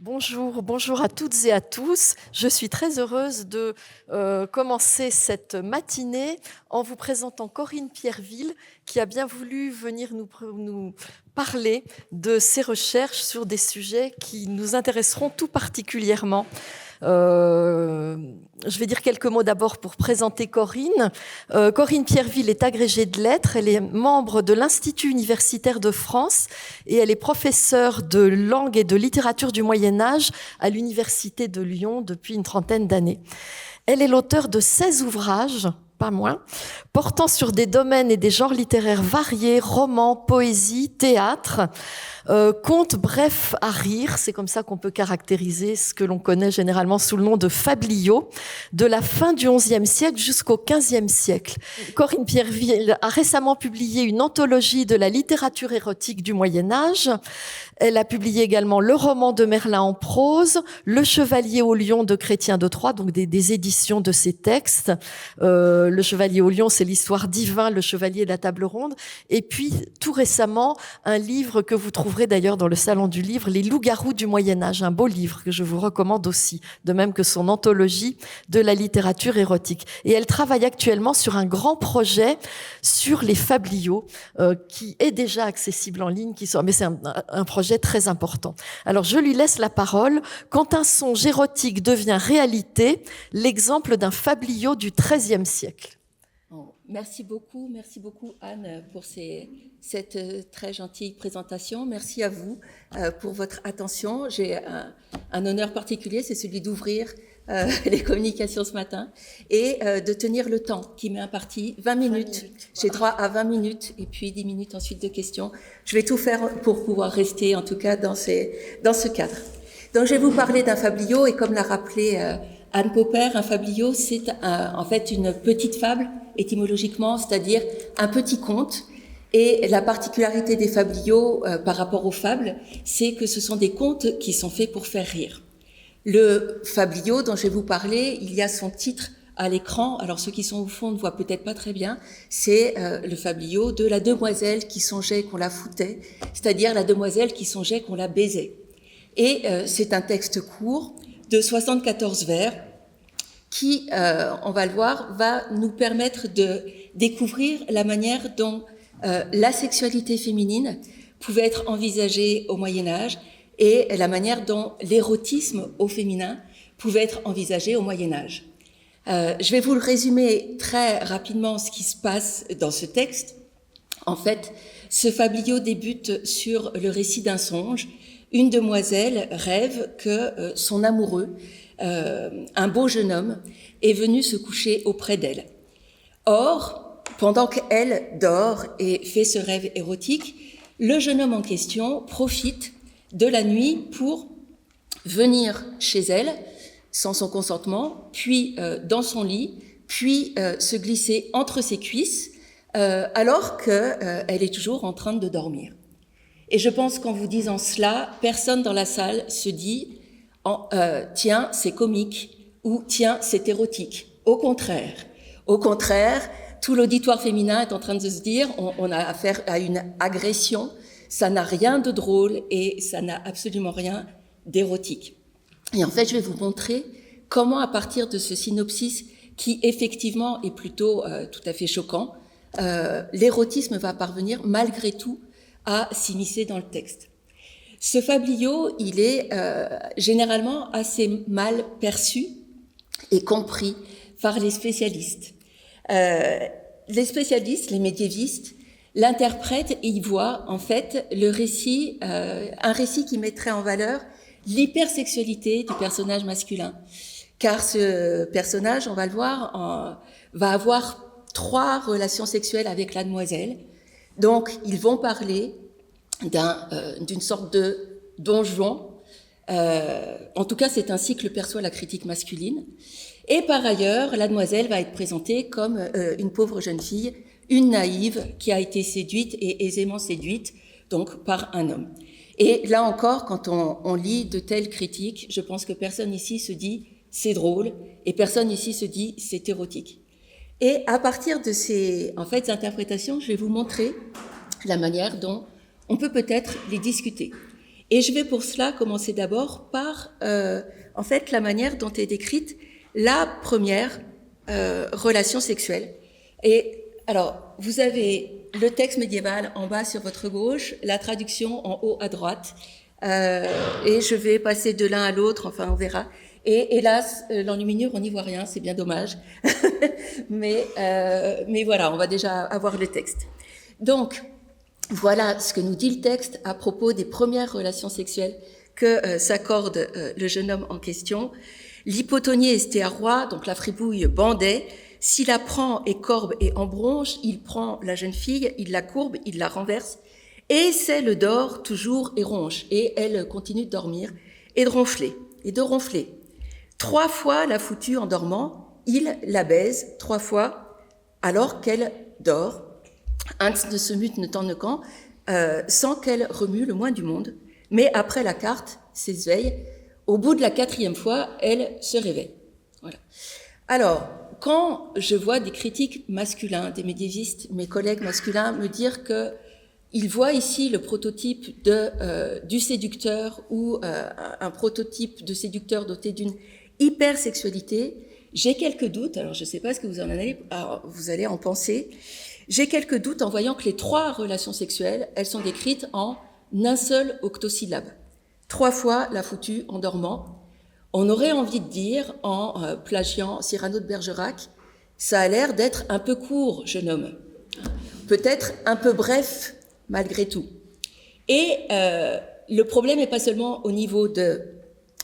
Bonjour à toutes et à tous. Je suis très heureuse de commencer cette matinée en vous présentant Corinne Pierreville, qui a bien voulu venir nous parler de ses recherches sur des sujets qui nous intéresseront tout particulièrement. Je vais dire quelques mots d'abord pour présenter Corinne. Corinne Pierreville est agrégée de lettres, elle est membre de l'Institut universitaire de France et elle est professeure de langue et de littérature du Moyen-Âge à l'Université de Lyon depuis une trentaine d'années. Elle est l'auteure de 16 ouvrages, pas moins, portant sur des domaines et des genres littéraires variés, romans, poésie, théâtre, contes brefs à rire, c'est comme ça qu'on peut caractériser ce que l'on connaît généralement sous le nom de fabliaux, de la fin du XIe siècle jusqu'au XVe siècle. Corinne Pierreville a récemment publié une anthologie de la littérature érotique du Moyen-Âge. Elle a publié également le roman de Merlin en prose, Le Chevalier au lion de Chrétien de Troyes, donc des éditions de ses textes. Le Chevalier au lion, c'est l'histoire d'Yvain, le chevalier de la table ronde. Et puis, tout récemment, un livre que vous trouverez d'ailleurs dans le Salon du Livre, Les loups-garous du Moyen-Âge, un beau livre que je vous recommande aussi, de même que son anthologie de la littérature érotique. Et elle travaille actuellement sur un grand projet sur les fabliaux, qui est déjà accessible en ligne, mais c'est un projet très important. Alors, je lui laisse la parole. Quand un songe érotique devient réalité, l'exemple d'un fabliau du XIIIe siècle. Merci beaucoup Anne pour cette très gentille présentation. Merci à vous pour votre attention. J'ai un honneur particulier, c'est celui d'ouvrir les communications ce matin et de tenir le temps qui m'est imparti, 20 minutes. J'ai droit à 20 minutes et puis 10 minutes ensuite de questions. Je vais tout faire pour pouvoir rester en tout cas dans ce cadre. Donc je vais vous parler d'un fabliau et comme l'a rappelé Anne Popper, un fabliau, c'est en fait une petite fable, étymologiquement, c'est-à-dire un petit conte. Et la particularité des fabliaux par rapport aux fables, c'est que ce sont des contes qui sont faits pour faire rire. Le fabliau dont je vais vous parler, il y a son titre à l'écran. Alors ceux qui sont au fond ne voient peut-être pas très bien. C'est le fabliau de la demoiselle qui songeait qu'on la foutait, c'est-à-dire la demoiselle qui songeait qu'on la baisait. Et c'est un texte court de 74 vers qui, on va le voir, va nous permettre de découvrir la manière dont la sexualité féminine pouvait être envisagée au Moyen-Âge et la manière dont l'érotisme au féminin pouvait être envisagé au Moyen-Âge. Je vais vous le résumer très rapidement ce qui se passe dans ce texte. En fait, ce fabliau débute sur le récit d'un songe. Une demoiselle rêve que son amoureux, un beau jeune homme, est venu se coucher auprès d'elle. Or, pendant qu'elle dort et fait ce rêve érotique, le jeune homme en question profite de la nuit pour venir chez elle, sans son consentement, puis dans son lit, puis se glisser entre ses cuisses, alors qu'elle est toujours en train de dormir. Et je pense qu'en vous disant cela, personne dans la salle se dit « tiens, c'est comique » ou « tiens, c'est érotique ». Au contraire, tout l'auditoire féminin est en train de se dire « on a affaire à une agression, ça n'a rien de drôle et ça n'a absolument rien d'érotique ». Et en fait, je vais vous montrer comment, à partir de ce synopsis qui effectivement est plutôt tout à fait choquant, l'érotisme va parvenir malgré tout à s'immiscer dans le texte. Ce fabliau, il est généralement assez mal perçu et compris par les spécialistes. Les spécialistes, les médiévistes, l'interprètent et y voient en fait le récit, un récit qui mettrait en valeur l'hypersexualité du personnage masculin. Car ce personnage, on va le voir, va avoir 3 relations sexuelles avec la demoiselle. Donc, ils vont parler d'une sorte de donjon. En tout cas, c'est ainsi que le perçoit la critique masculine. Et par ailleurs, la demoiselle va être présentée comme une pauvre jeune fille, une naïve qui a été séduite et aisément séduite, donc par un homme. Et là encore, quand on lit de telles critiques, je pense que personne ici se dit c'est drôle et personne ici se dit c'est érotique. Et à partir de ces interprétations, je vais vous montrer la manière dont on peut peut-être les discuter. Et je vais pour cela commencer d'abord par, en fait, la manière dont est décrite la première relation sexuelle. Et alors, vous avez le texte médiéval en bas sur votre gauche, la traduction en haut à droite, et je vais passer de l'un à l'autre, enfin on verra. Et hélas, l'enluminure, on n'y voit rien, c'est bien dommage. mais voilà, on va déjà avoir le texte. Donc, voilà ce que nous dit le texte à propos des premières relations sexuelles que s'accorde le jeune homme en question. L'hypotonie estéarois, donc la fripouille, bandait. S'il la prend et corbe et embronche, il prend la jeune fille, il la courbe, il la renverse, et c'est le dort toujours et ronche. Et elle continue de dormir et de ronfler. 3 fois la foutue en dormant, il la baise 3 fois alors qu'elle dort. Hans ne se mute ne tend ne camp, sans qu'elle remue le moins du monde. Mais après la carte s'éveille. Au bout de la 4e fois, elle se réveille. Voilà. Alors, quand je vois des critiques masculins, des médiévistes, mes collègues masculins, me dire qu'ils voient ici le prototype du séducteur ou un prototype de séducteur doté d'une hypersexualité, j'ai quelques doutes. Alors, je ne sais pas ce que vous allez en penser. J'ai quelques doutes en voyant que les 3 relations sexuelles, elles sont décrites en un seul octosyllabe. 3 fois la foutue en dormant. On aurait envie de dire, en plagiant Cyrano de Bergerac, ça a l'air d'être un peu court, jeune homme. Peut-être un peu bref, malgré tout. Et le problème n'est pas seulement au niveau de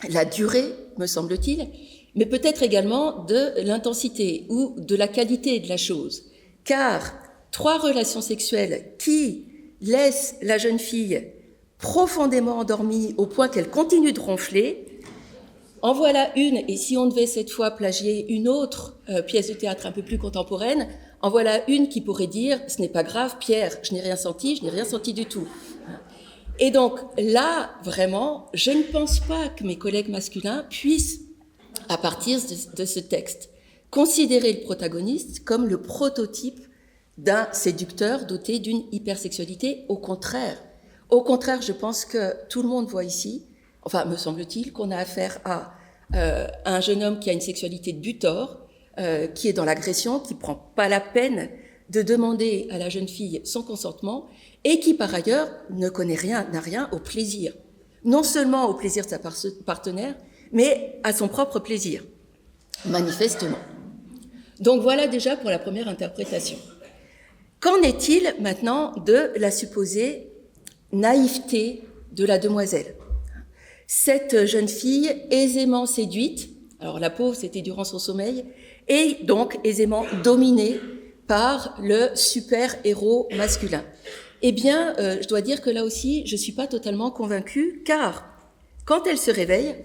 la durée, me semble-t-il, mais peut-être également de l'intensité ou de la qualité de la chose. Car 3 relations sexuelles qui laissent la jeune fille profondément endormie au point qu'elle continue de ronfler, en voilà une, et si on devait cette fois plagier une autre pièce de théâtre un peu plus contemporaine, en voilà une qui pourrait dire « ce n'est pas grave, Pierre, je n'ai rien senti du tout ». Et donc là, vraiment, je ne pense pas que mes collègues masculins puissent, à partir de ce texte, considérer le protagoniste comme le prototype d'un séducteur doté d'une hypersexualité. Au contraire, je pense que tout le monde voit ici, enfin, me semble-t-il, qu'on a affaire à un jeune homme qui a une sexualité de butor, qui est dans l'agression, qui prend pas la peine de demander à la jeune fille son consentement et qui, par ailleurs, n'a rien au plaisir. Non seulement au plaisir de sa partenaire, mais à son propre plaisir, manifestement. Donc voilà déjà pour la première interprétation. Qu'en est-il maintenant de la supposée naïveté de la demoiselle? Cette jeune fille aisément séduite, alors la pauvre c'était durant son sommeil, et donc aisément dominée par le super-héros masculin. Eh bien, je dois dire que là aussi, je ne suis pas totalement convaincue, car quand elle se réveille,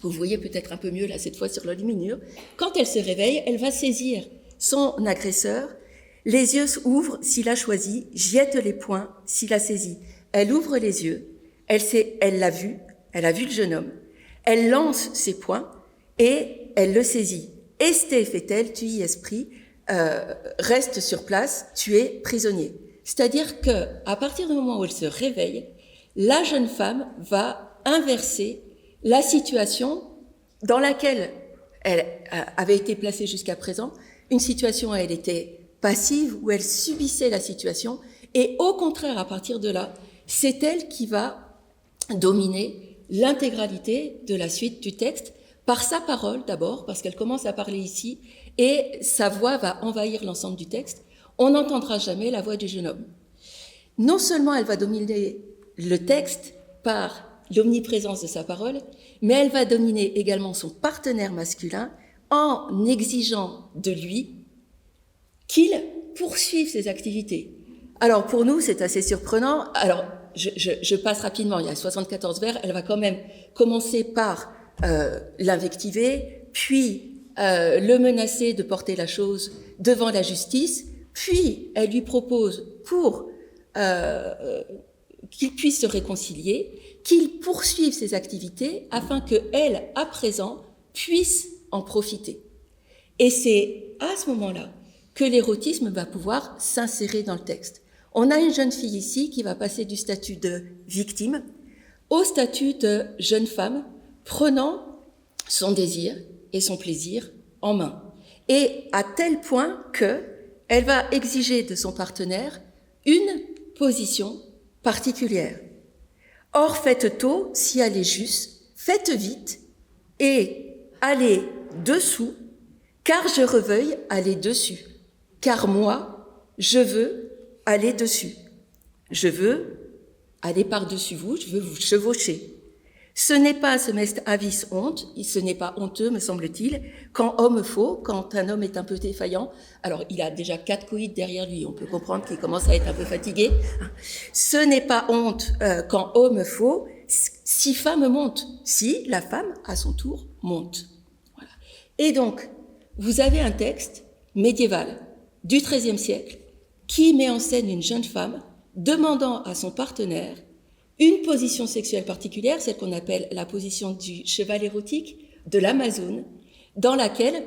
vous voyez peut-être un peu mieux là cette fois sur l'enluminure, quand elle se réveille, elle va saisir son agresseur, les yeux s'ouvrent s'il a choisi, jette les poings s'il a saisi. Elle ouvre les yeux, elle l'a vu, elle a vu le jeune homme, elle lance ses poings et elle le saisit. Esté, fait-elle, tu y esprit, reste sur place, tu es prisonnier. C'est-à-dire que, à partir du moment où elle se réveille, la jeune femme va inverser la situation dans laquelle elle avait été placée jusqu'à présent, une situation où elle était passive, où elle subissait la situation, et au contraire, à partir de là, c'est elle qui va dominer l'intégralité de la suite du texte, par sa parole d'abord, parce qu'elle commence à parler ici, et sa voix va envahir l'ensemble du texte. On n'entendra jamais la voix du jeune homme. Non seulement elle va dominer le texte par l'omniprésence de sa parole, mais elle va dominer également son partenaire masculin en exigeant de lui qu'il poursuive ses activités. Alors pour nous, c'est assez surprenant. Alors je passe rapidement, il y a 74 vers, elle va quand même commencer par l'invectiver, puis le menacer de porter la chose devant la justice, puis elle lui propose pour qu'il puisse se réconcilier, qu'il poursuive ses activités afin qu'elle, à présent, puisse en profiter. Et c'est à ce moment-là que l'érotisme va pouvoir s'insérer dans le texte. On a une jeune fille ici qui va passer du statut de victime au statut de jeune femme prenant son désir et son plaisir en main. Et à tel point qu'elle va exiger de son partenaire une position particulière. Or, faites tôt si elle est juste, faites vite et allez dessous, car je reveuille aller dessus. Car moi, je veux aller dessus. Je veux aller par-dessus vous, je veux vous chevaucher. Ce n'est pas se mettre avis honte, ce n'est pas honteux, me semble-t-il, quand homme faut, quand un homme est un peu défaillant. Alors, il a déjà 4 coïts derrière lui, on peut comprendre qu'il commence à être un peu fatigué. Ce n'est pas honte quand homme faut, si femme monte, si la femme, à son tour, monte. Voilà. Et donc, vous avez un texte médiéval du XIIIe siècle qui met en scène une jeune femme demandant à son partenaire une position sexuelle particulière, celle qu'on appelle la position du cheval érotique, de l'Amazone, dans laquelle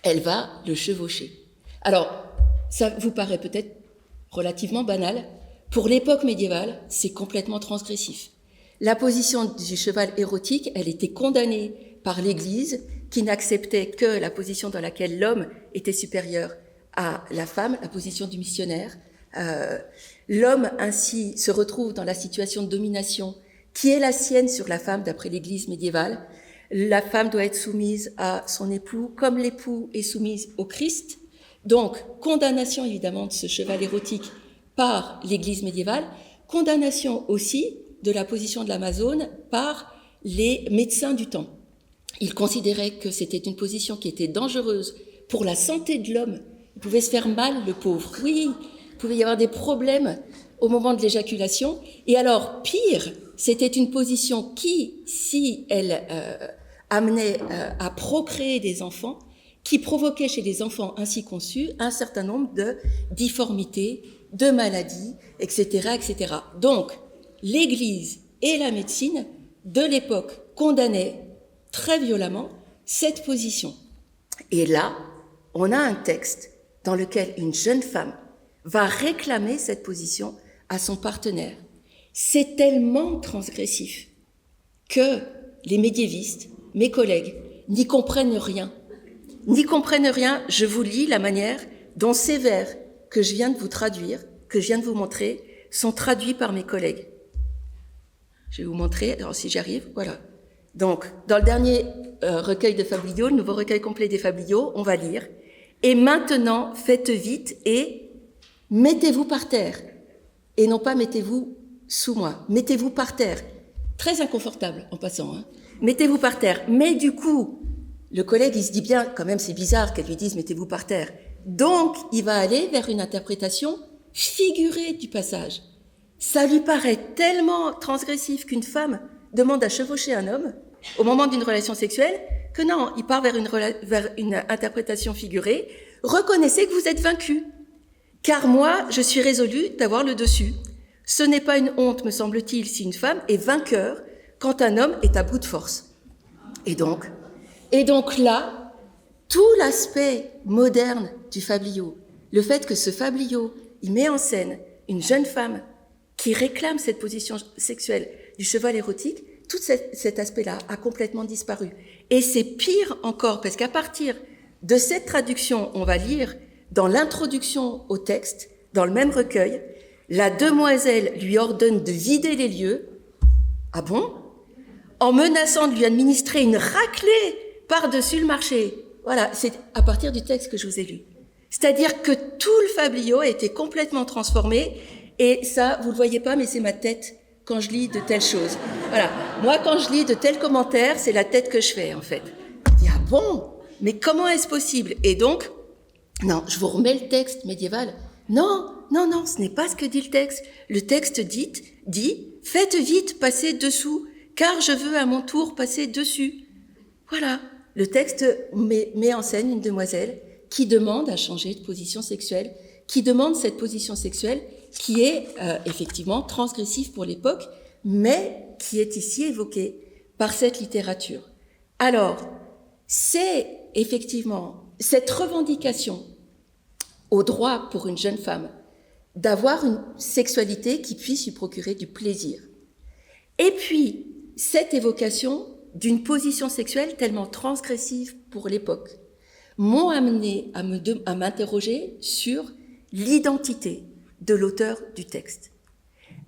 elle va le chevaucher. Alors, ça vous paraît peut-être relativement banal. Pour l'époque médiévale, c'est complètement transgressif. La position du cheval érotique, elle était condamnée par l'Église, qui n'acceptait que la position dans laquelle l'homme était supérieur à la femme, la position du missionnaire. L'homme ainsi se retrouve dans la situation de domination qui est la sienne sur la femme d'après l'Église médiévale. La femme doit être soumise à son époux comme l'époux est soumise au Christ. Donc, condamnation évidemment de ce cheval érotique par l'Église médiévale, condamnation aussi de la position de l'Amazone par les médecins du temps. Ils considéraient que c'était une position qui était dangereuse pour la santé de l'homme. Il pouvait se faire mal, le pauvre. Oui, il pouvait y avoir des problèmes au moment de l'éjaculation. Et alors, pire, c'était une position qui, si elle amenait à procréer des enfants, qui provoquait chez les enfants ainsi conçus un certain nombre de difformités, de maladies, etc., etc. Donc, l'Église et la médecine de l'époque condamnaient très violemment cette position. Et là, on a un texte dans lequel une jeune femme va réclamer cette position à son partenaire. C'est tellement transgressif que les médiévistes, mes collègues, n'y comprennent rien. N'y comprennent rien, je vous lis la manière dont ces vers que je viens de vous traduire, que je viens de vous montrer, sont traduits par mes collègues. Je vais vous montrer, alors si j'y arrive, voilà. Donc, dans le dernier recueil de Fabliaux, le nouveau recueil complet des Fabliaux, on va lire « Et maintenant, faites vite et mettez-vous par terre. » Et non pas « mettez-vous sous moi ». « Mettez-vous par terre ». Très inconfortable, en passant. Hein. « Mettez-vous par terre ». Mais du coup, le collègue, il se dit bien, quand même, c'est bizarre qu'elle lui dise « mettez-vous par terre ». Donc, il va aller vers une interprétation figurée du passage. Ça lui paraît tellement transgressif qu'une femme demande à chevaucher un homme au moment d'une relation sexuelle que non, il part vers une interprétation figurée. Reconnaissez que vous êtes vaincu, car moi, je suis résolue d'avoir le dessus. Ce n'est pas une honte, me semble-t-il, si une femme est vainqueur quand un homme est à bout de force. Et donc là, tout l'aspect moderne du fabliau, le fait que ce fabliau, il met en scène une jeune femme qui réclame cette position sexuelle du cheval érotique, tout cet aspect-là a complètement disparu. Et c'est pire encore, parce qu'à partir de cette traduction, on va lire dans l'introduction au texte, dans le même recueil, la demoiselle lui ordonne de vider les lieux. Ah bon? En menaçant de lui administrer une raclée par-dessus le marché. Voilà, c'est à partir du texte que je vous ai lu. C'est-à-dire que tout le fabliau a été complètement transformé, et ça, vous le voyez pas, mais c'est ma tête quand je lis de telles choses. Voilà. Moi, quand je lis de tels commentaires, c'est la tête que je fais, en fait. Je dis, ah bon? Mais comment est-ce possible? Et donc, non, je vous remets le texte médiéval. Non, ce n'est pas ce que dit le texte. Le texte dit, faites vite, passez dessous, car je veux à mon tour passer dessus. Voilà. Le texte met en scène une demoiselle qui demande à changer de position sexuelle, qui demande cette position sexuelle qui est effectivement transgressive pour l'époque, mais qui est ici évoquée par cette littérature. Alors, c'est effectivement cette revendication au droit pour une jeune femme d'avoir une sexualité qui puisse lui procurer du plaisir. Et puis, cette évocation d'une position sexuelle tellement transgressive pour l'époque m'ont amené à m'interroger sur l'identité de l'auteur du texte.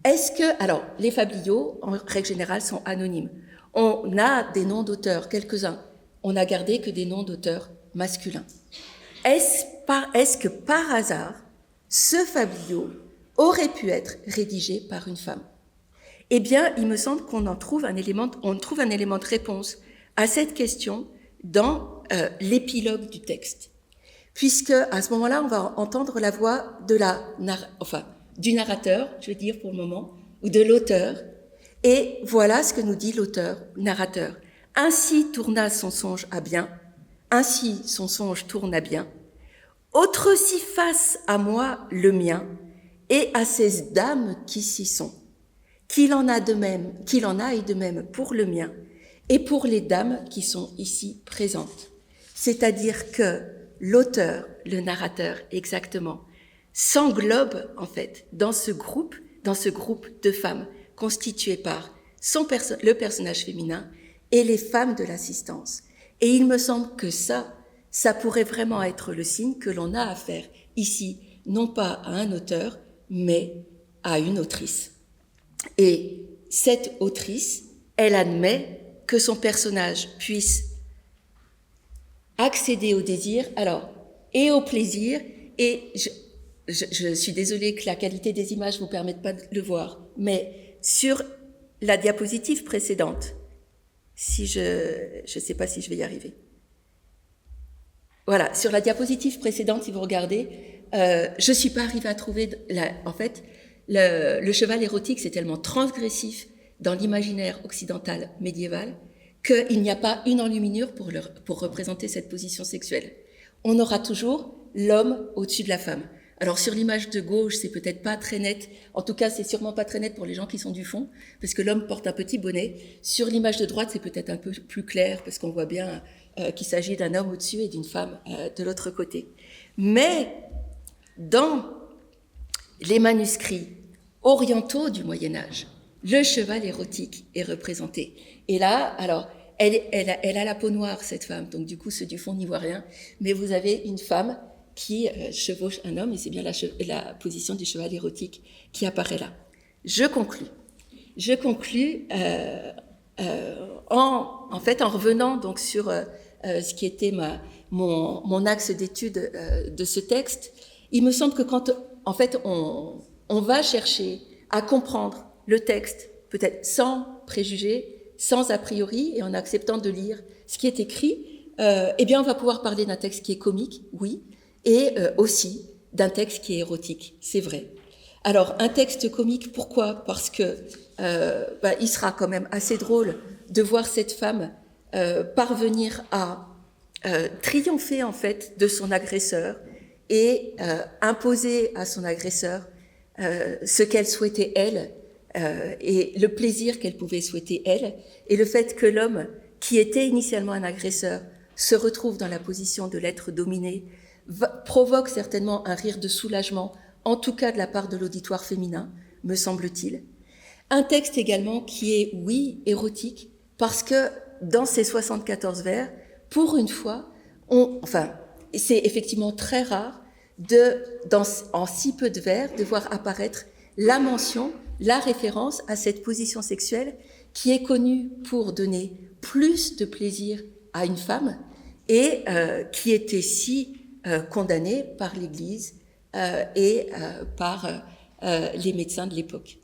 Est-ce que, alors, les fabliaux, en règle générale, sont anonymes. On a des noms d'auteurs, quelques-uns. On n'a gardé que des noms d'auteurs masculins. Est-ce que par hasard, ce fabliau aurait pu être rédigé par une femme? Eh bien, il me semble qu'on trouve un élément de réponse à cette question dans l'épilogue du texte. Puisque, à ce moment-là, on va entendre la voix du narrateur, je veux dire pour le moment, ou de l'auteur. Et voilà ce que nous dit narrateur. Ainsi tourna son songe à bien, ainsi son songe tourne à bien. Autre si fasse à moi le mien, et à ces dames qui s'y sont. Qu'il en aille de même pour le mien, et pour les dames qui sont ici présentes. C'est-à-dire que l'auteur, le narrateur exactement, s'englobe en fait dans ce groupe de femmes constitué par le personnage féminin et les femmes de l'assistance. Et il me semble que ça pourrait vraiment être le signe que l'on a affaire ici, non pas à un auteur, mais à une autrice. Et cette autrice, elle admet que son personnage puisse accéder au désir, et au plaisir, et je suis désolée que la qualité des images ne vous permette pas de le voir, mais sur la diapositive précédente, je ne sais pas si je vais y arriver. Voilà, sur la diapositive précédente, si vous regardez, je ne suis pas arrivée à trouver, le cheval érotique, c'est tellement transgressif dans l'imaginaire occidental médiéval qu'il n'y a pas une enluminure pour représenter cette position sexuelle. On aura toujours l'homme au-dessus de la femme. Alors sur l'image de gauche, c'est peut-être pas très net. En tout cas, c'est sûrement pas très net pour les gens qui sont du fond, parce que l'homme porte un petit bonnet. Sur l'image de droite, c'est peut-être un peu plus clair, parce qu'on voit bien qu'il s'agit d'un homme au-dessus et d'une femme de l'autre côté. Mais dans les manuscrits orientaux du Moyen-Âge, le cheval érotique est représenté. Et là, alors, elle a la peau noire, cette femme, donc du coup, ceux du fond n'y voient rien. Mais vous avez une femme qui chevauche un homme, et c'est bien la position du cheval érotique qui apparaît là. Je conclus en revenant donc sur ce qui était mon axe d'étude de ce texte. Il me semble que quand on va chercher à comprendre le texte, peut-être sans préjugés, sans a priori, et en acceptant de lire ce qui est écrit, eh bien on va pouvoir parler d'un texte qui est comique, oui, et aussi d'un texte qui est érotique, c'est vrai. Alors, un texte comique, pourquoi ? Parce que il sera quand même assez drôle de voir cette femme parvenir à triompher en fait de son agresseur et imposer à son agresseur ce qu'elle souhaitait elle et le plaisir qu'elle pouvait souhaiter elle, et le fait que l'homme qui était initialement un agresseur se retrouve dans la position de l'être dominé provoque certainement un rire de soulagement, en tout cas de la part de l'auditoire féminin, me semble-t-il. Un texte également qui est, oui, érotique, parce que dans ces 74 vers, pour une fois, c'est effectivement très rare en si peu de vers, de voir apparaître la mention, la référence à cette position sexuelle qui est connue pour donner plus de plaisir à une femme et qui était si condamnée par l'Église et par les médecins de l'époque.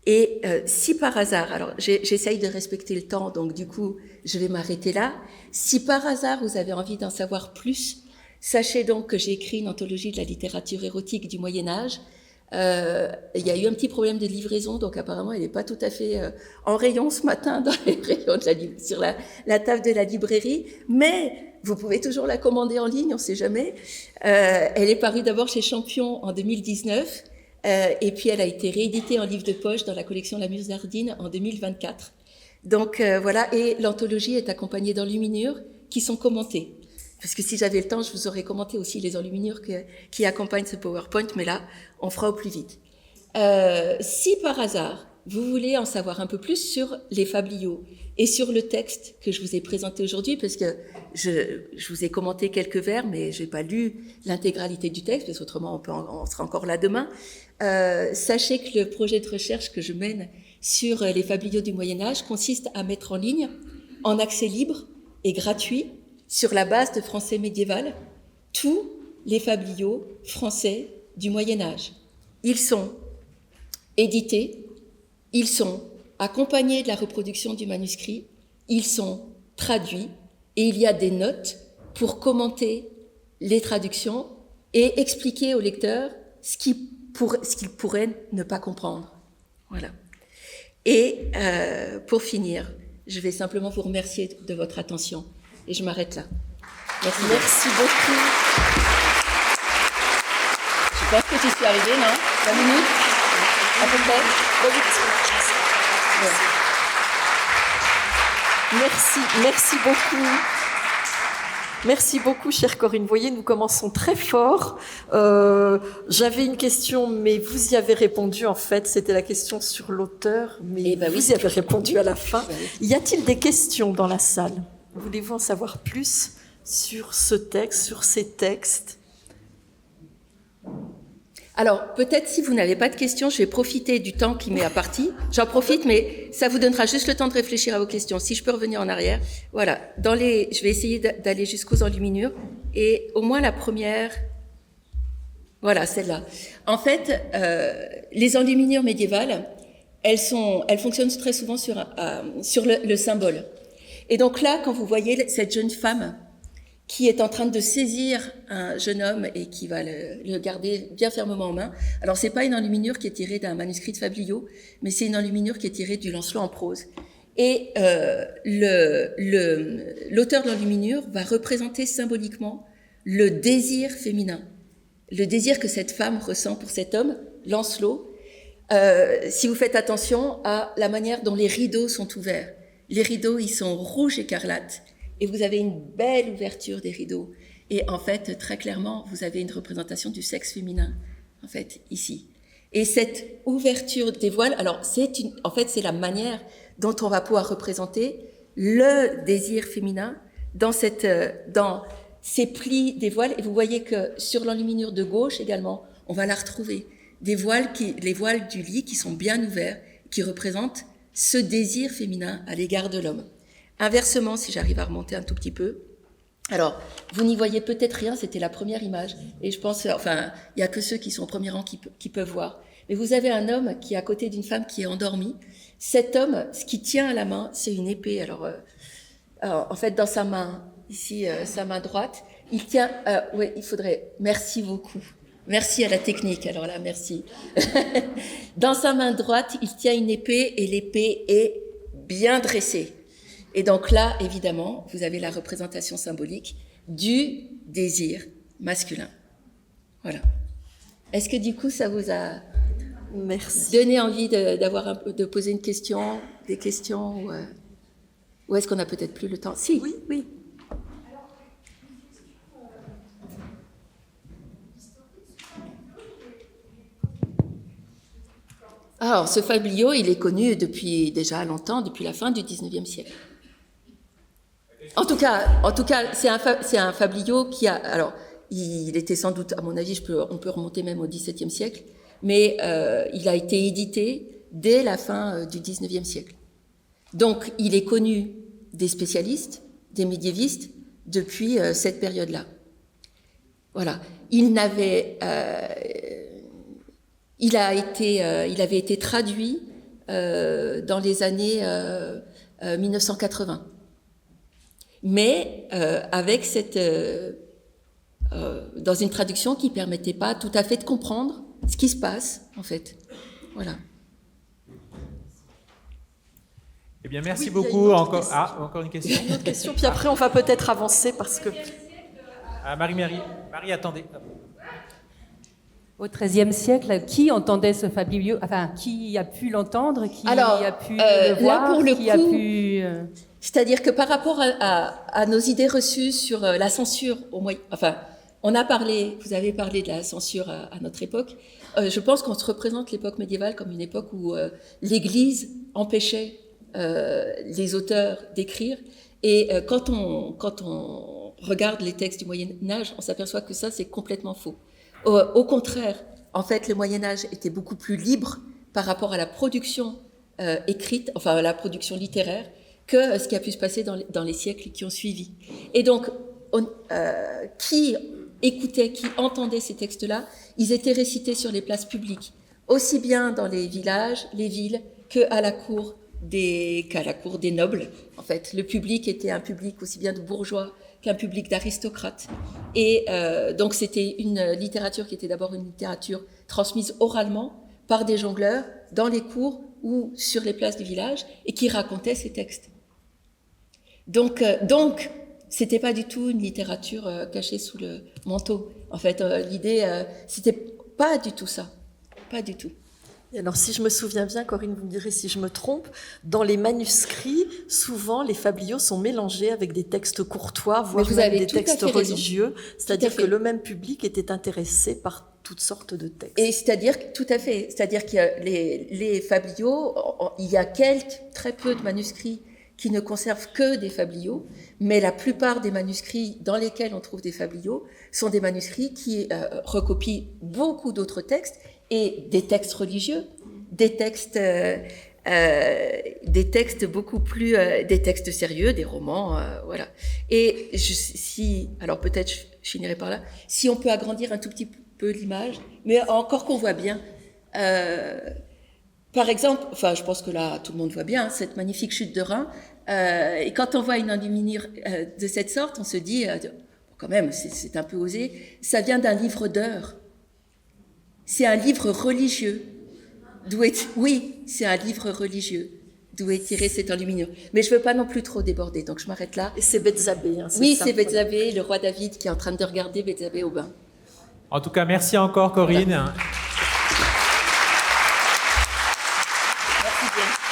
Et si par hasard, alors j'essaye de respecter le temps, donc du coup je vais m'arrêter là. Si par hasard vous avez envie d'en savoir plus, sachez donc que j'ai écrit une anthologie de la littérature érotique du Moyen-Âge. Il y a eu un petit problème de livraison, donc apparemment elle n'est pas tout à fait en rayon ce matin dans les rayons sur la table de la librairie, mais vous pouvez toujours la commander en ligne, on ne sait jamais. Elle est parue d'abord chez Champion en 2019, et puis elle a été rééditée en livre de poche dans la collection La Musardine en 2024. Donc voilà, et l'anthologie est accompagnée d'enluminures qui sont commentées. Parce que si j'avais le temps, je vous aurais commenté aussi les enluminures qui accompagnent ce PowerPoint, mais là, on fera au plus vite. Si par hasard, vous voulez en savoir un peu plus sur les fabliaux et sur le texte que je vous ai présenté aujourd'hui, parce que je vous ai commenté quelques vers, mais j'ai pas lu l'intégralité du texte, parce qu'autrement on sera encore là demain. Sachez que le projet de recherche que je mène sur les fabliaux du Moyen-Âge consiste à mettre en ligne, en accès libre et gratuit, sur la base de français médiéval, tous les fabliaux français du Moyen-Âge. Ils sont édités, ils sont accompagnés de la reproduction du manuscrit, ils sont traduits et il y a des notes pour commenter les traductions et expliquer au lecteur ce qu'il pourrait ne pas comprendre. Voilà. Et pour finir, je vais simplement vous remercier de votre attention et je m'arrête là. Merci beaucoup. Je pense que j'y suis arrivée, non? 20 minutes à peu près. Merci beaucoup. Merci beaucoup, chère Corinne. Vous voyez, nous commençons très fort. J'avais une question, mais vous y avez répondu, en fait. C'était la question sur l'auteur, mais vous y avez répondu à la fin. Y a-t-il des questions dans la salle? Voulez-vous en savoir plus sur ce texte, sur ces textes? Alors, peut-être si vous n'avez pas de questions, je vais profiter du temps qui m'est imparti. J'en profite, mais ça vous donnera juste le temps de réfléchir à vos questions. Si je peux revenir en arrière. Voilà. Je vais essayer d'aller jusqu'aux enluminures. Et au moins la première, voilà, celle-là. En fait, les enluminures médiévales, elles fonctionnent très souvent sur le symbole. Et donc là, quand vous voyez cette jeune femme qui est en train de saisir un jeune homme et qui va le garder bien fermement en main. Alors, c'est pas une enluminure qui est tirée d'un manuscrit de Fabliaux, mais c'est une enluminure qui est tirée du Lancelot en prose. Et l'auteur de l'enluminure va représenter symboliquement le désir féminin, le désir que cette femme ressent pour cet homme, Lancelot. Si vous faites attention à la manière dont les rideaux sont ouverts. Les rideaux, ils sont rouge écarlate. Et vous avez une belle ouverture des rideaux. Et en fait, très clairement, vous avez une représentation du sexe féminin, en fait, ici. Et cette ouverture des voiles, alors c'est la manière dont on va pouvoir représenter le désir féminin dans ces plis des voiles. Et vous voyez que sur l'enluminure de gauche également, on va la retrouver. Les voiles du lit qui sont bien ouverts, qui représentent ce désir féminin à l'égard de l'homme. Inversement, si j'arrive à remonter un tout petit peu, alors, vous n'y voyez peut-être rien, c'était la première image, et je pense, enfin, il y a que ceux qui sont au premier rang qui peuvent voir. Mais vous avez un homme qui est à côté d'une femme qui est endormie. Cet homme, ce qu'il tient à la main, c'est une épée. Alors, en fait, dans sa main, ici, sa main droite, il tient, merci beaucoup. Merci à la technique, alors là, merci. Dans sa main droite, il tient une épée, et l'épée est bien dressée. Et donc là, évidemment, vous avez la représentation symbolique du désir masculin. Voilà. Est-ce que du coup, ça vous a donné envie de poser une question, des questions, ou est-ce qu'on a peut-être plus le temps? Si. Oui. Alors, ce fabliau, il est connu depuis déjà longtemps, depuis la fin du 19e siècle. En tout cas, c'est un fabliau qui a, alors, il était sans doute, à mon avis, on peut remonter même au XVIIe siècle, mais il a été édité dès la fin du XIXe siècle. Donc, il est connu des spécialistes, des médiévistes, depuis cette période-là. Voilà. Il avait été traduit dans les années 1980. Mais avec dans une traduction qui permettait pas tout à fait de comprendre ce qui se passe, en fait. Voilà. Eh bien, merci beaucoup. Encore une question. Une autre question, puis après on va peut-être avancer parce que... Marie, attendez. Au XIIIe siècle, qui entendait ce fabliau? Enfin, qui a pu l'entendre? Qui a pu le voir? Là, pour le qui a pu... C'est-à-dire que par rapport à nos idées reçues sur la censure vous avez parlé de la censure à notre époque. Je pense qu'on se représente l'époque médiévale comme une époque où l'Église empêchait les auteurs d'écrire. Et quand on regarde les textes du Moyen-Âge, on s'aperçoit que ça, c'est complètement faux. Au contraire, en fait, le Moyen-Âge était beaucoup plus libre par rapport à la production écrite, enfin à la production littéraire, que ce qui a pu se passer dans les siècles qui ont suivi. Et donc, qui écoutait, qui entendait ces textes-là, ils étaient récités sur les places publiques, aussi bien dans les villages, les villes, qu'à la cour des nobles. En fait, le public était un public aussi bien de bourgeois qu'un public d'aristocrates. Et donc, c'était une littérature qui était d'abord une littérature transmise oralement par des jongleurs dans les cours ou sur les places du village et qui racontaient ces textes. Donc, c'était pas du tout une littérature cachée sous le manteau. En fait, l'idée, c'était pas du tout ça, pas du tout. Et alors, si je me souviens bien, Corinne, vous me direz si je me trompe, dans les manuscrits, souvent, les fabliaux sont mélangés avec des textes courtois, voire même des textes religieux. C'est-à-dire que le même public était intéressé par toutes sortes de textes. Et tout à fait. C'est-à-dire que les fabliaux, il y a très peu de manuscrits qui ne conservent que des fabliaux, mais la plupart des manuscrits dans lesquels on trouve des fabliaux sont des manuscrits qui recopient beaucoup d'autres textes et des textes religieux, des textes beaucoup plus, des textes sérieux, des romans, voilà. Et alors peut-être je finirai par là, si on peut agrandir un tout petit peu l'image, mais encore qu'on voit bien, par exemple, enfin je pense que là tout le monde voit bien, cette magnifique chute de Rhin, et quand on voit une enluminure de cette sorte, on se dit, quand même, c'est un peu osé, ça vient d'un livre d'heures. C'est un livre religieux. Oui, c'est un livre religieux d'où est tirée cette enluminure. Mais je ne veux pas non plus trop déborder, donc je m'arrête là. Et c'est Bethzabée. Hein, oui, c'est Bethzabée, le roi David qui est en train de regarder Bethzabée au bain. En tout cas, merci encore, Corinne. Voilà. Merci bien.